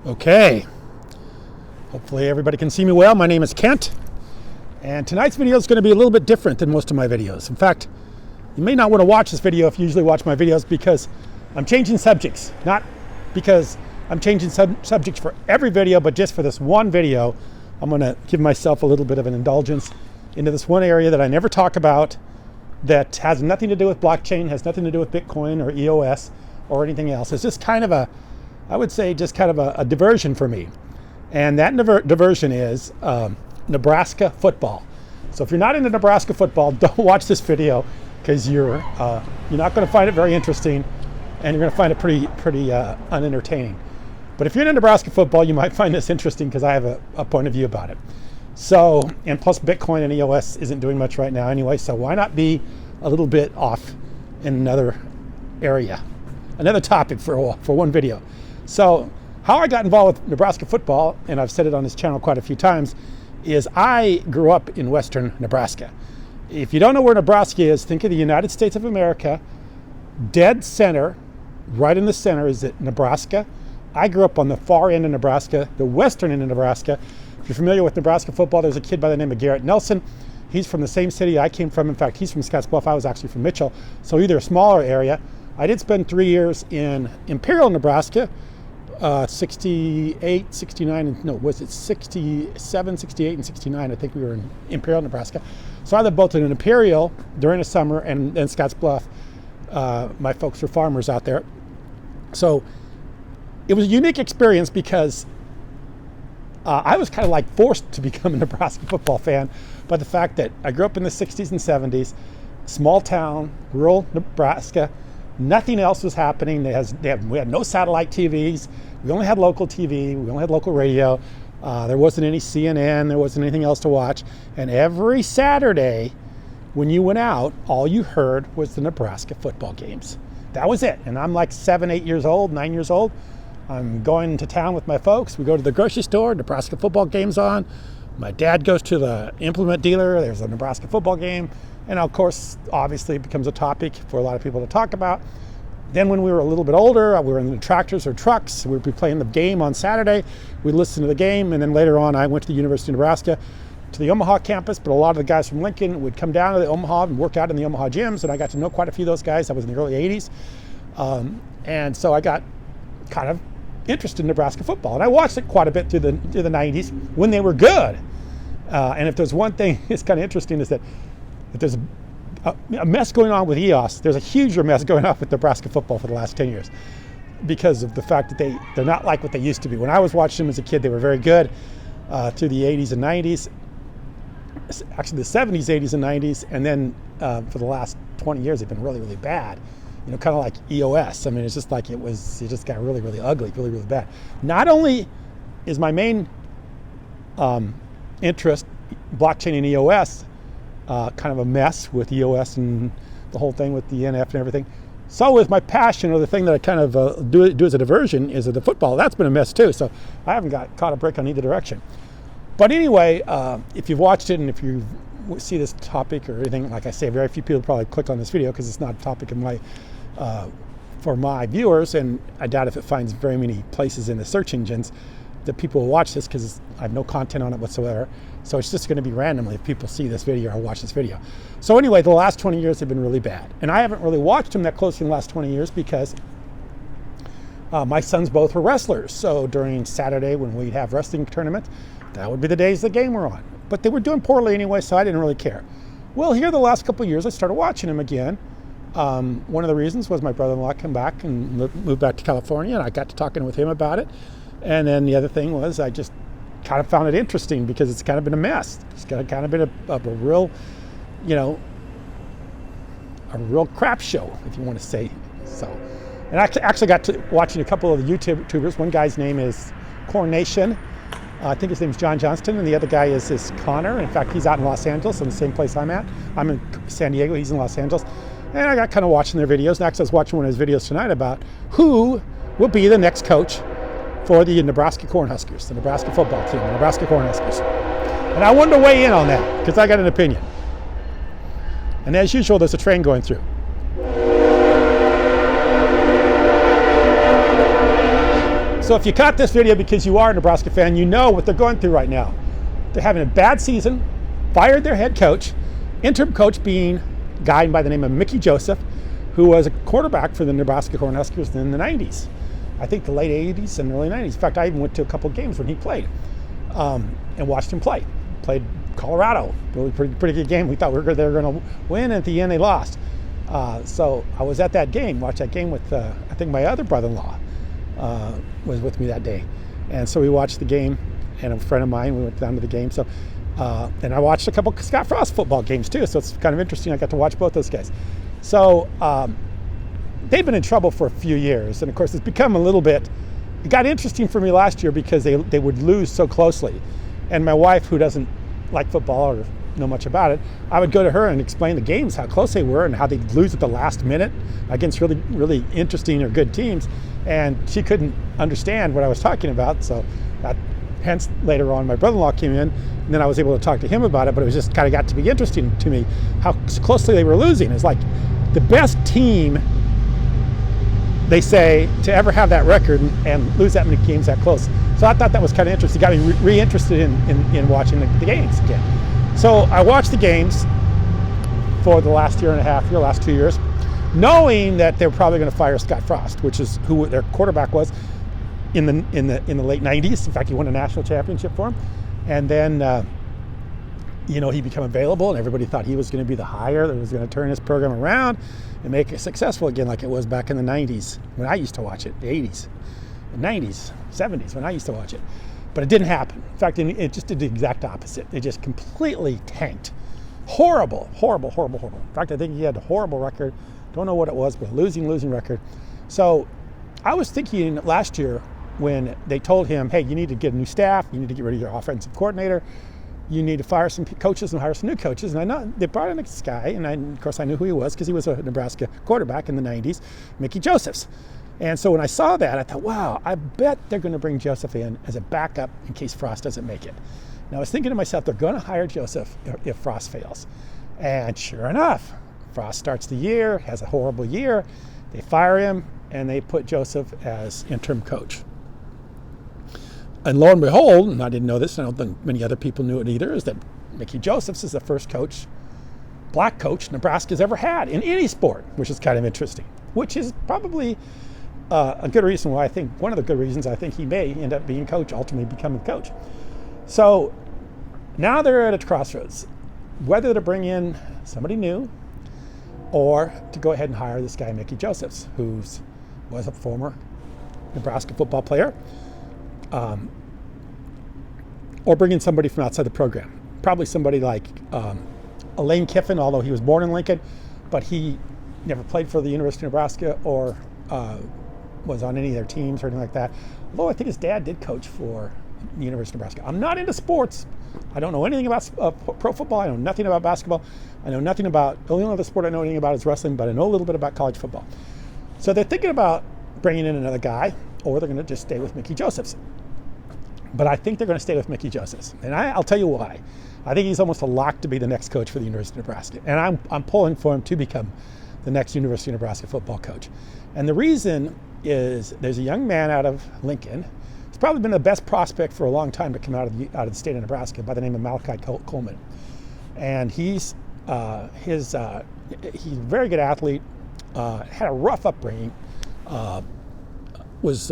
Okay, hopefully everybody can see me well. My name is Kent, and tonight's video is going to be a little bit different than most of my videos. In fact, you may not want to watch this video if you usually watch my videos, because I'm changing subjects. Not because I'm changing subjects for every video, but just for this one video, I'm going to give myself a little bit of an indulgence into this one area that I never talk about, that has nothing to do with blockchain, has nothing to do with Bitcoin or EOS or anything else. It's just kind of I would say just kind of a diversion for me. And that diversion is Nebraska football. So if you're not into Nebraska football, don't watch this video, because you're not going to find it very interesting, and you're going to find it pretty unentertaining. But if you're into Nebraska football, you might find this interesting, because I have a point of view about it. So, and plus Bitcoin and EOS isn't doing much right now anyway, so why not be a little bit off in another area, another topic for one video. So how I got involved with Nebraska football, and I've said it on this channel quite a few times, is I grew up in western Nebraska. If you don't know where Nebraska is, think of the United States of America. Dead center, right in the center, is it Nebraska. I grew up on the far end of Nebraska, the western end of Nebraska. If you're familiar with Nebraska football, there's a kid by the name of Garrett Nelson. He's from the same city I came from. In fact, he's from Scottsbluff. I was actually from Mitchell, so either a smaller area. I did spend 3 years in Imperial, Nebraska, 68, 69, and no, was it 67, 68, and 69? I think we were in Imperial, Nebraska. So I lived both in Imperial during the summer and then Scottsbluff. My folks were farmers out there. So it was a unique experience, because I was kind of like forced to become a Nebraska football fan by the fact that I grew up in the 60s and 70s, small town, rural Nebraska. Nothing else was happening. We had no satellite TVs. We only had local TV. We only had local radio. There wasn't any CNN. There wasn't anything else to watch. And every Saturday when you went out, all you heard was the Nebraska football games. That was it. And I'm like 7, 8 years old, 9 years old. I'm going to town with my folks. We go to the grocery store, Nebraska football game's on. My dad goes to the implement dealer. There's a Nebraska football game. And of course, obviously, it becomes a topic for a lot of people to talk about. Then when we were a little bit older, we were in the tractors or trucks. We'd be playing the game on Saturday. We'd listen to the game. And then later on, I went to the University of Nebraska, to the Omaha campus. But a lot of the guys from Lincoln would come down to the Omaha and work out in the Omaha gyms. And I got to know quite a few of those guys. That was in the early 80s. And so I got kind of interested in Nebraska football. And I watched it quite a bit through the 90s when they were good. And if there's one thing that's kind of interesting, is that there's a mess going on with EOS. There's a huger mess going on with Nebraska football for the last 10 years, because of the fact that they're not like what they used to be. When I was watching them as a kid, they were very good through the 80s and 90s. Actually, the 70s, 80s, and 90s. And then for the last 20 years, they've been really, really bad. Kind of like EOS. I mean, it's just like it just got really, really ugly, really, really bad. Not only is my main interest blockchain and EOS kind of a mess with EOS and the whole thing with the NF and everything, so is my passion, or the thing that I kind of do as a diversion, is the football. That's been a mess too, so I haven't caught a break on either direction. But anyway, if you've watched it, and if you see this topic or anything, like I say, very few people probably click on this video, because it's not a topic for my viewers, and I doubt if it finds very many places in the search engines that people will watch this, because I have no content on it whatsoever. So it's just going to be randomly if people see this video or watch this video. So anyway, the last 20 years have been really bad. And I haven't really watched them that closely in the last 20 years, because my sons both were wrestlers. So during Saturday, when we'd have wrestling tournaments, that would be the days the game were on. But they were doing poorly anyway, so I didn't really care. Well, here the last couple of years, I started watching them again. One of the reasons was my brother-in-law came back and moved back to California, and I got to talking with him about it. And then the other thing was, I just kind of found it interesting, because it's kind of been a mess. It's kind of been a real, a real crap show, if you want to say so. And I actually got to watching a couple of the YouTubers. One guy's name is Coronation. I think his name's John Johnston, and the other guy is Connor. In fact, he's out in Los Angeles, in the same place I'm at. I'm in San Diego, he's in Los Angeles. And I got kind of watching their videos. Next, I was watching one of his videos tonight about who will be the next coach for the Nebraska Cornhuskers, the Nebraska football team, the Nebraska Cornhuskers. And I wanted to weigh in on that, because I got an opinion. And as usual, there's a train going through. So if you caught this video because you are a Nebraska fan, you know what they're going through right now. They're having a bad season, fired their head coach, interim coach being a guy by the name of Mickey Joseph, who was a quarterback for the Nebraska Cornhuskers in the 90s. I think the late 80s and early 90s. In fact, I even went to a couple games when he played and watched him play. Played Colorado, really pretty good game. We thought they were going to win, and at the end they lost. So I was at that game, watched that game with, I think my other brother-in-law was with me that day. And so we watched the game, and a friend of mine, we went down to the game. So, and I watched a couple Scott Frost football games too, so it's kind of interesting. I got to watch both those guys. So they've been in trouble for a few years, and of course it's become a little bit, it got interesting for me last year because they would lose so closely. And my wife, who doesn't like football or know much about it, I would go to her and explain the games, how close they were and how they'd lose at the last minute against really, really interesting or good teams. And she couldn't understand what I was talking about. So hence later on my brother-in-law came in, and then I was able to talk to him about it, but it was just kind of got to be interesting to me how closely they were losing. It's like the best team, they say, to ever have that record and lose that many games that close. So I thought that was kind of interesting. It got me re-interested in watching the games again. So I watched the games for the last year and a half, last 2 years, knowing that they were probably going to fire Scott Frost, which is who their quarterback was in the late 90s. In fact, he won a national championship for him. And then, he became available, and everybody thought he was going to be the hire that was going to turn his program around and make it successful again like it was back in the 90s when I used to watch it, the 80s, the 90s, 70s when I used to watch it. But it didn't happen. In fact, it just did the exact opposite. It just completely tanked. Horrible. In fact, I think he had a horrible record. Don't know what it was, but a losing record. So I was thinking last year when they told him, hey, you need to get a new staff, you need to get rid of your offensive coordinator, you need to fire some coaches and hire some new coaches. And I know they brought in this guy, and of course I knew who he was because he was a Nebraska quarterback in the 90s, Mickey Josephs. And so when I saw that, I thought, wow, I bet they're going to bring Joseph in as a backup in case Frost doesn't make it. Now I was thinking to myself, they're going to hire Joseph if Frost fails. And sure enough, Frost starts the year, has a horrible year. They fire him, and they put Joseph as interim coach. And lo and behold, and I didn't know this, and I don't think many other people knew it either, is that Mickey Josephs is the first black coach Nebraska's ever had in any sport, which is kind of interesting, which is probably a good reason why one of the good reasons I think he may end up being coach, ultimately becoming coach. So now they're at a crossroads, whether to bring in somebody new or to go ahead and hire this guy, Mickey Josephs, who was a former Nebraska football player, or bring in somebody from outside the program. Probably somebody like Lane Kiffin, although he was born in Lincoln, but he never played for the University of Nebraska or was on any of their teams or anything like that. Although I think his dad did coach for the University of Nebraska. I'm not into sports. I don't know anything about pro football. I know nothing about basketball. I know nothing about, the only other sport I know anything about is wrestling, but I know a little bit about college football. So they're thinking about bringing in another guy, or they're going to just stay with Mickey Josephs. But I think they're going to stay with Mickey Josephs. And I'll tell you why. I think he's almost a lock to be the next coach for the University of Nebraska. And I'm pulling for him to become the next University of Nebraska football coach. And the reason is there's a young man out of Lincoln. He's probably been the best prospect for a long time to come out of the state of Nebraska by the name of Malachi Coleman. And he's a very good athlete, had a rough upbringing, was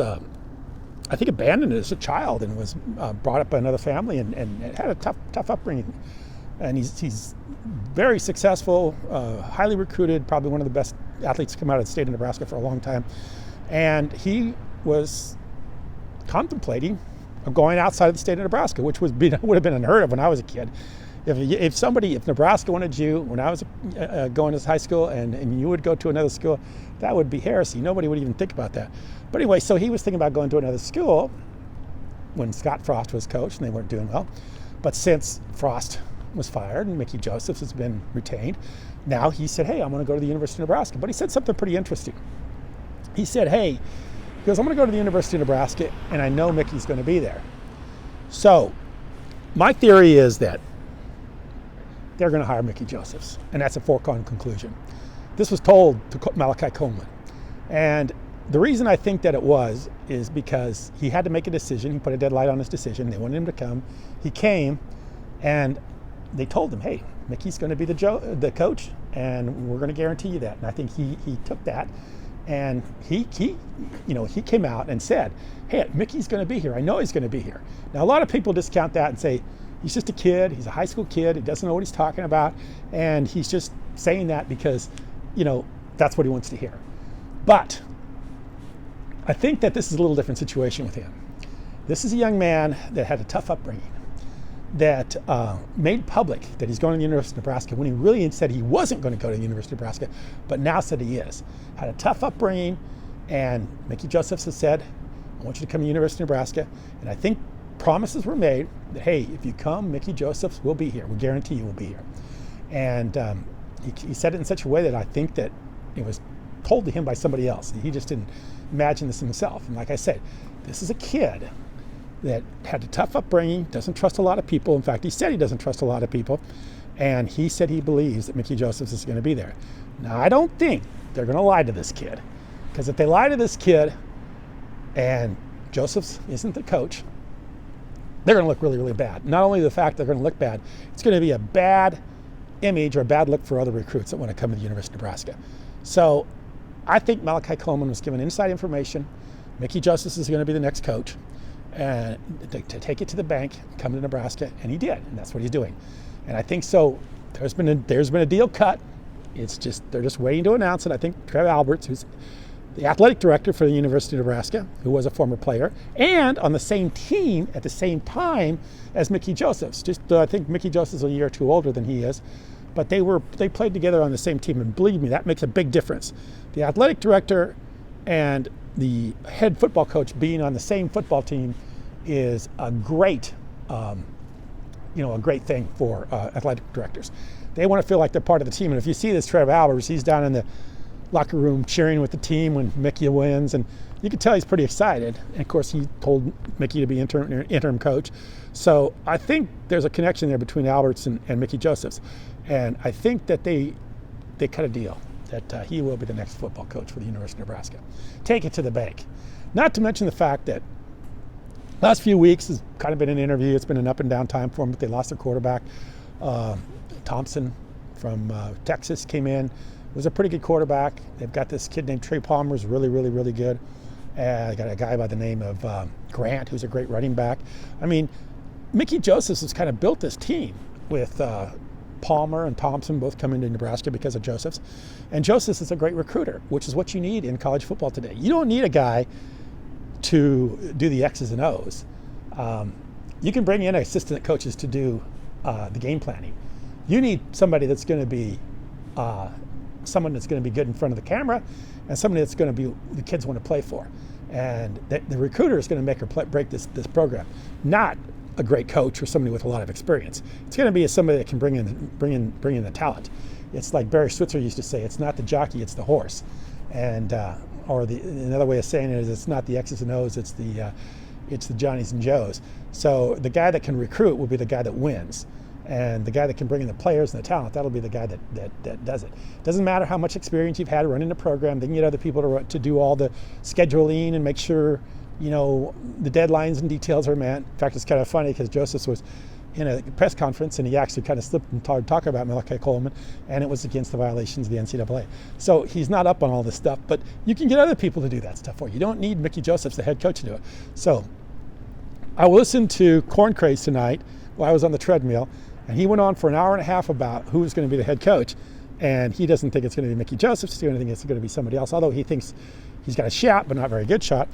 I think abandoned as a child and was brought up by another family and had a tough upbringing. And he's very successful, highly recruited, probably one of the best athletes to come out of the state of Nebraska for a long time. And he was contemplating going outside of the state of Nebraska, which would have been unheard of when I was a kid. If Nebraska wanted you when I was going to high school and you would go to another school, that would be heresy. Nobody would even think about that. But anyway, so he was thinking about going to another school when Scott Frost was coach and they weren't doing well. But since Frost was fired and Mickey Josephs has been retained, now he said, hey, I'm going to go to the University of Nebraska. But he said something pretty interesting. He said, hey, because I'm going to go to the University of Nebraska and I know Mickey's going to be there. So my theory is that they're going to hire Mickey Josephs, and that's a foregone conclusion. This was told to Malachi Coleman. And The reason I think that it was is because he had to make a decision. He put a deadline on his decision. They wanted him to come. He came, and they told him, hey, Mickey's going to be the coach, and we're going to guarantee you that. And I think he took that, and he came out and said, hey, Mickey's going to be here. I know he's going to be here. Now, a lot of people discount that and say, he's just a kid. He's a high school kid. He doesn't know what he's talking about, and he's just saying that because, that's what he wants to hear. But I think that this is a little different situation with him. This is a young man that had a tough upbringing, that made public that he's going to the University of Nebraska when he really said he wasn't going to go to the University of Nebraska, but now said he is. Had a tough upbringing, and Mickey Josephs has said, I want you to come to the University of Nebraska. And I think promises were made that, hey, if you come, Mickey Josephs will be here. We guarantee you will be here. And he said it in such a way that I think that it was told to him by somebody else. He just didn't imagine this himself. And like I said, this is a kid that had a tough upbringing, doesn't trust a lot of people. In fact, he said he doesn't trust a lot of people. And he said he believes that Mickey Josephs is going to be there. Now, I don't think they're going to lie to this kid. Because if they lie to this kid and Josephs isn't the coach, they're going to look really, really bad. Not only the fact they're going to look bad, it's going to be a bad image or a bad look for other recruits that want to come to the University of Nebraska. So I think Malachi Coleman was given inside information. Mickey Josephs is going to be the next coach, and to take it to the bank, come to Nebraska, and he did, and that's what he's doing. And I think so. There's been a deal cut. It's just they're just waiting to announce it. I think Trev Alberts, who's the athletic director for the University of Nebraska, who was a former player, and on the same team at the same time as Mickey Josephs. I think Mickey Josephs is a year or two older than he is, but they played together on the same team, and believe me, that makes a big difference. The athletic director and the head football coach being on the same football team is a great, a great thing for athletic directors. They want to feel like they're part of the team. And if you see this Trev Alberts, he's down in the locker room cheering with the team when Mickey wins, and you can tell he's pretty excited. And of course, he told Mickey to be interim coach. So I think there's a connection there between Alberts and Mickey Josephs. And I think that they cut a deal that he will be the next football coach for the University of Nebraska. Take it to the bank. Not to mention the fact that last few weeks has kind of been an interview. It's been an up and down time for them, but they lost their quarterback. Thompson from Texas came in. Was a pretty good quarterback. They've got this kid named Trey Palmer, who's really, really, really good. They got a guy by the name of Grant, who's a great running back. I mean, Mickey Josephs has kind of built this team with Palmer and Thompson both coming to Nebraska because of Josephs. And Josephs is a great recruiter, which is what you need in college football today. You don't need a guy to do the X's and O's. You can bring in assistant coaches to do the game planning. You need somebody that's going to be someone that's going to be good in front of the camera, and somebody that's going to be the kids want to play for. And the recruiter is going to make or break this program, not a great coach or somebody with a lot of experience. It's going to be somebody that can bring in the talent. It's like Barry Switzer used to say, it's not the jockey, it's the horse. And another way of saying it is, it's not the X's and O's, it's the Johnnies and Joes. So the guy that can recruit will be the guy that wins. And the guy that can bring in the players and the talent, that'll be the guy that does it. Doesn't matter how much experience you've had running the program. They can get other people to do all the scheduling and make sure, the deadlines and details are met. In fact, it's kind of funny because Joseph was in a press conference and he actually kind of slipped and started talking about Malachi Coleman, and it was against the violations of the NCAA. So he's not up on all this stuff, but you can get other people to do that stuff for you. You don't need Mickey Josephs, the head coach, to do it. So I listened to Corn Craze tonight while I was on the treadmill, and he went on for an hour and a half about who was going to be the head coach. And he doesn't think it's going to be Mickey Josephs. He doesn't think it's going to be somebody else, although he thinks he's got a shot, but not a very good shot.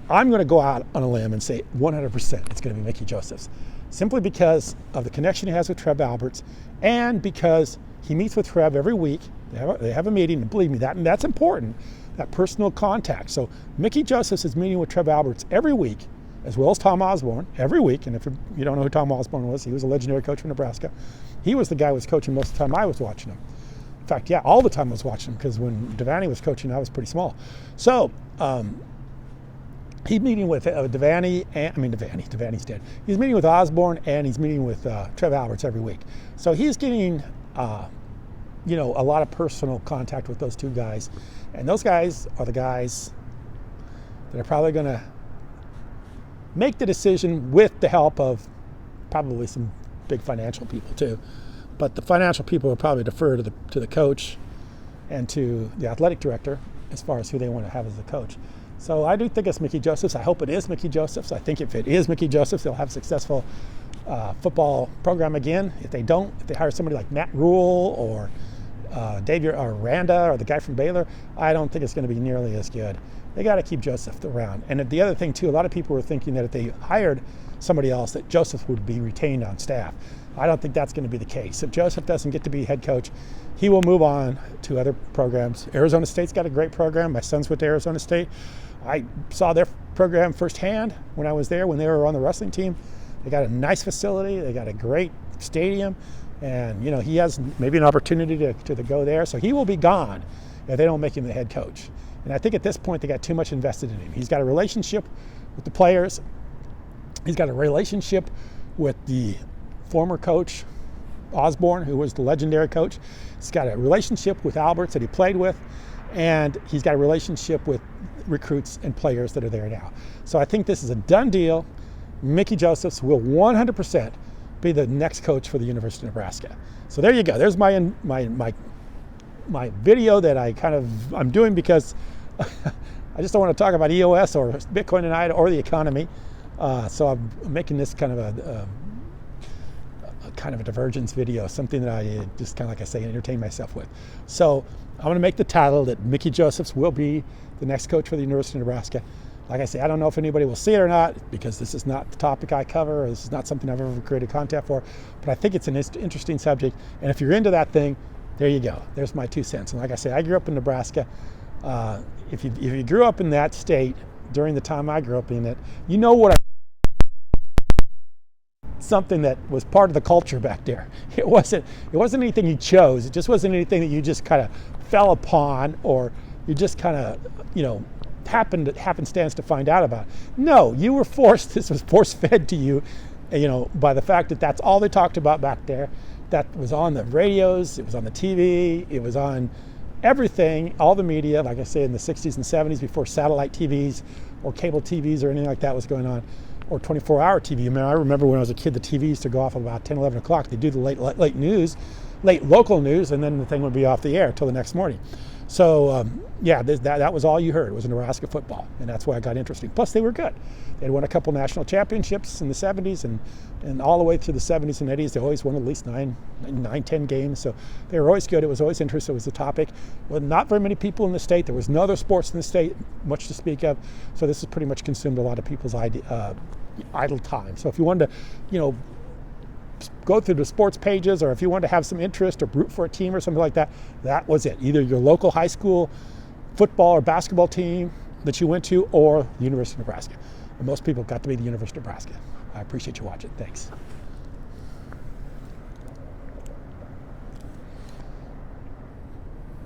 I'm going to go out on a limb and say 100% it's going to be Mickey Josephs, simply because of the connection he has with Trev Alberts, and because he meets with Trev every week. They have a meeting, and believe me, that's important, that personal contact. So Mickey Josephs is meeting with Trev Alberts every week, as well as Tom Osborne, every week. And if you don't know who Tom Osborne was, he was a legendary coach from Nebraska. He was the guy who was coaching most of the time I was watching him. In fact, yeah, all the time I was watching him, because when Devaney was coaching, I was pretty small. So he's meeting with Devaney's dead. He's meeting with Osborne, and he's meeting with Trev Alberts every week. So he's getting, a lot of personal contact with those two guys. And those guys are the guys that are probably going to make the decision with the help of probably some big financial people too. But the financial people will probably defer to the coach and to the athletic director as far as who they want to have as the coach. So I do think it's Mickey Josephs. I hope it is Mickey Josephs. I think if it is Mickey Josephs, they'll have a successful football program again. If they don't, if they hire somebody like Matt Rule or Dave Aranda or the guy from Baylor, I don't think it's going to be nearly as good. They got to keep Joseph around. And the other thing too, a lot of people were thinking that if they hired somebody else, that Joseph would be retained on staff. I don't think that's going to be the case. If Joseph doesn't get to be head coach, he will move on to other programs. Arizona State's got a great program. My sons went to Arizona State. I saw their program firsthand when I was there, when they were on the wrestling team. They got a nice facility. They got a great stadium. And, you know, he has maybe an opportunity to go there. So he will be gone if they don't make him the head coach. And I think at this point they got too much invested in him. He's got a relationship with the players. He's got a relationship with the former coach, Osborne, who was the legendary coach. He's got a relationship with Alberts that he played with. And he's got a relationship with recruits and players that are there now. So I think this is a done deal. Mickey Josephs will 100% be the next coach for the University of Nebraska. So there you go. There's my video that I'm doing because I just don't want to talk about EOS or Bitcoin tonight or the economy. So I'm making this kind of a divergence video, something that I just kind of, like I say, entertain myself with. So I'm going to make the title that Mickey Josephs will be the next coach for the University of Nebraska. Like I say, I don't know if anybody will see it or not because this is not the topic I cover. This is not something I've ever created content for. But I think it's an interesting subject. And if you're into that thing, there you go. There's my 2 cents. And like I say, I grew up in Nebraska. If you grew up in that state during the time I grew up in it, you know what something that was part of the culture back there. It wasn't anything you chose. It just wasn't anything that you just kind of fell upon or you just kind of, happenstance to find out about. No, you were forced. This was force-fed to you, by the fact that that's all they talked about back there. That was on the radios. It was on the TV. It was on everything, all the media, like I say, in the 60s and 70s before satellite TVs or cable TVs or anything like that was going on, or 24-hour TV. I remember when I was a kid, the TV used to go off about 10, 11 o'clock. They'd do the late news, late local news, and then the thing would be off the air until the next morning. So, that was all you heard was Nebraska football, and that's why I got interested. Plus, they were good. They had won a couple national championships in the 70s, and all the way through the 70s and 80s, they always won at least 10 games. So they were always good. It was always interesting. It was the topic. Well, not very many people in the state. There was no other sports in the state, much to speak of. So this has pretty much consumed a lot of people's idle time. So if you wanted to, go through the sports pages, or if you wanted to have some interest or root for a team or something like that, that was it. Either your local high school football or basketball team that you went to, or the University of Nebraska. And most people got to be the University of Nebraska. I appreciate you watching. Thanks.